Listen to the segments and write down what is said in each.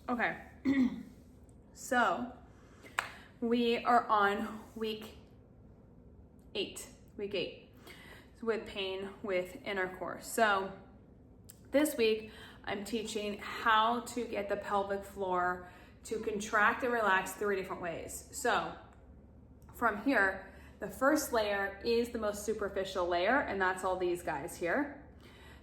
Okay, so we are on week 8 with pain with intercourse. So this week I'm teaching how to get the pelvic floor to contract and relax 3 different ways. So from here, the first layer is the most superficial layer, and that's all these guys here.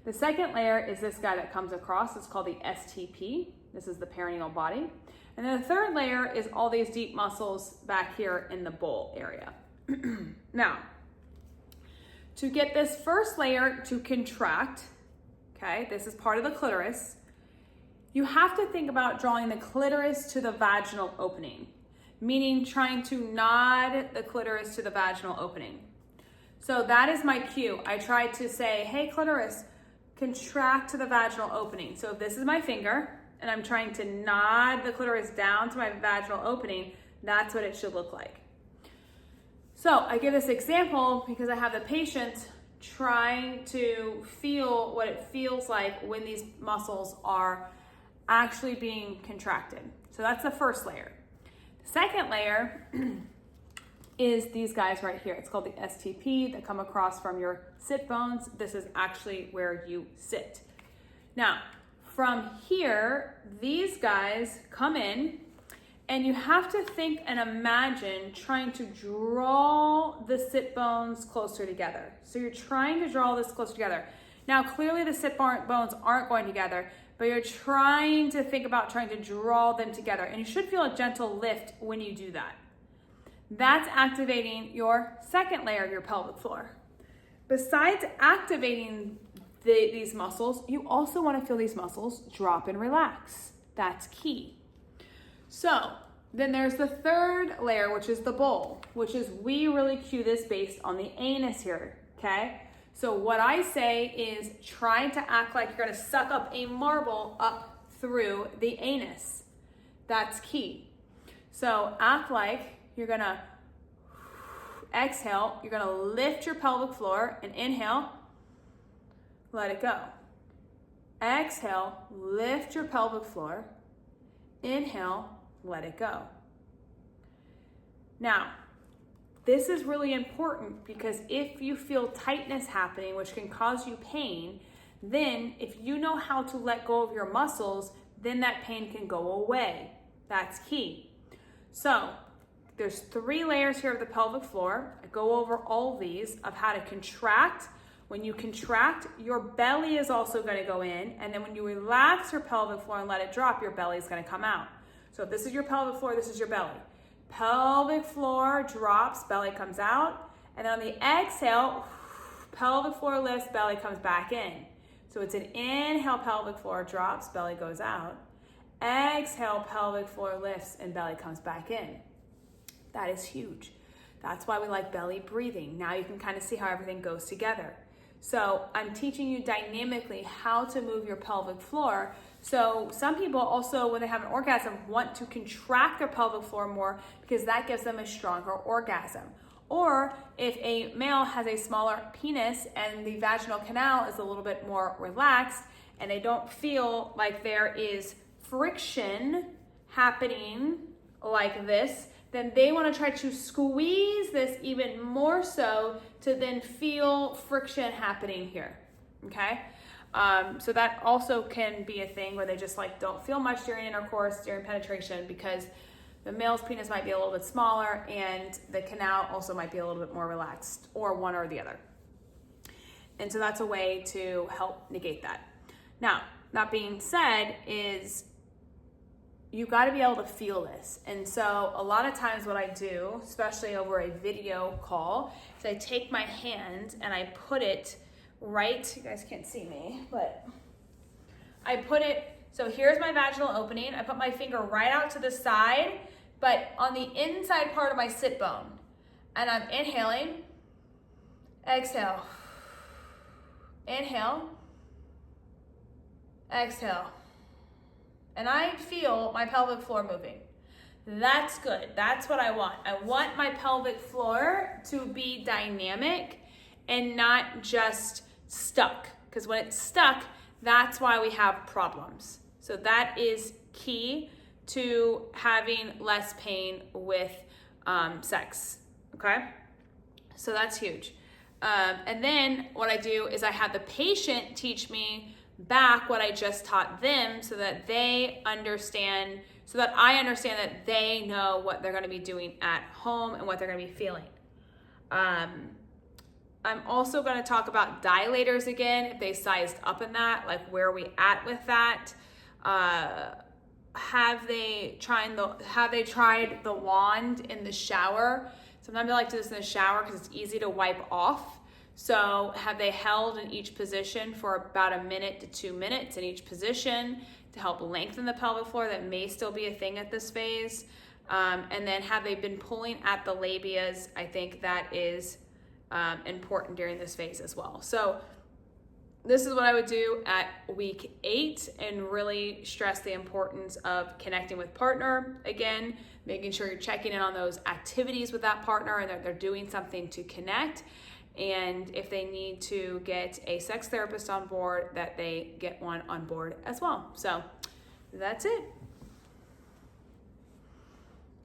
The second layer is this guy that comes across. It's called the STP. This is the perineal body. And then the third layer is all these deep muscles back here in the bowl area. Now, to get this first layer to contract, okay, this is part of the clitoris, you have to think about drawing the clitoris to the vaginal opening, meaning trying to nod the clitoris to the vaginal opening. So that is my cue. I try to say, hey, clitoris, contract to the vaginal opening. So if this is my finger and I'm trying to nod the clitoris down to my vaginal opening, that's what it should look like. So I give this example because I have the patient trying to feel what it feels like when these muscles are actually being contracted. So that's the first layer. The second layer is these guys right here. It's called the STP that come across from your sit bones. This is actually where you sit. Now, from here, these guys come in, and you have to think and imagine trying to draw the sit bones closer together. So you're trying to draw this closer together. Now, clearly the sit bones aren't going together, but you're trying to think about trying to draw them together. And you should feel a gentle lift when you do that. That's activating your second layer of your pelvic floor. Besides activating these muscles, you also want to feel these muscles drop and relax. That's key. So then there's the third layer, which is the bowl, which is we really cue this based on the anus here, okay? So what I say is trying to act like you're going to suck up a marble up through the anus. That's key. So act like you're going to exhale, you're going to lift your pelvic floor and inhale, let it go. Exhale, lift your pelvic floor, inhale, let it go. Now, this is really important because if you feel tightness happening, which can cause you pain, then if you know how to let go of your muscles, then that pain can go away. That's key. So there's 3 layers here of the pelvic floor. I go over all these of how to contract. When you contract, your belly is also going to go in, and then when you relax your pelvic floor and let it drop, your belly is going to come out. So if this is your pelvic floor, this is your belly. Pelvic floor drops, belly comes out, and then on the exhale, pelvic floor lifts, belly comes back in. So it's an inhale, pelvic floor drops, belly goes out. Exhale, pelvic floor lifts, and belly comes back in. That is huge. That's why we like belly breathing. Now you can kind of see how everything goes together. So I'm teaching you dynamically how to move your pelvic floor. So some people also, when they have an orgasm, want to contract their pelvic floor more because that gives them a stronger orgasm. Or if a male has a smaller penis and the vaginal canal is a little bit more relaxed and they don't feel like there is friction happening like this, then they want to try to squeeze this even more so to then feel friction happening here, okay? So that also can be a thing where they just like don't feel much during intercourse, during penetration, because the male's penis might be a little bit smaller and the canal also might be a little bit more relaxed, or one or the other. And so that's a way to help negate that. Now, that being said, is you got to be able to feel this. And so a lot of times what I do, especially over a video call, is I take my hand and I put it right, you guys can't see me, but I put it, so here's my vaginal opening. I put my finger right out to the side, but on the inside part of my sit bone. And I'm inhaling, exhale, inhale, exhale. And I feel my pelvic floor moving. That's good. That's what I want. I want my pelvic floor to be dynamic and not just stuck. Because when it's stuck, that's why we have problems. So that is key to having less pain with sex, okay? So that's huge. And then what I do is I have the patient teach me back what I just taught them so that they understand, so that I understand that they know what they're going to be doing at home and what they're going to be feeling. I'm also going to talk about dilators again, if they sized up in that, like where are we at with that? Have they tried the wand in the shower? Sometimes I like to do this in the shower because it's easy to wipe off. So have they held in each position for about 1 to 2 minutes in each position to help lengthen the pelvic floor? That may still be a thing at this phase. And then have they been pulling at the labias? I think that is important during this phase as well. So this is what I would do at week 8 and really stress the importance of connecting with partner. Again, making sure you're checking in on those activities with that partner and that they're doing something to connect. And if they need to get a sex therapist on board, that they get one on board as well. So that's it.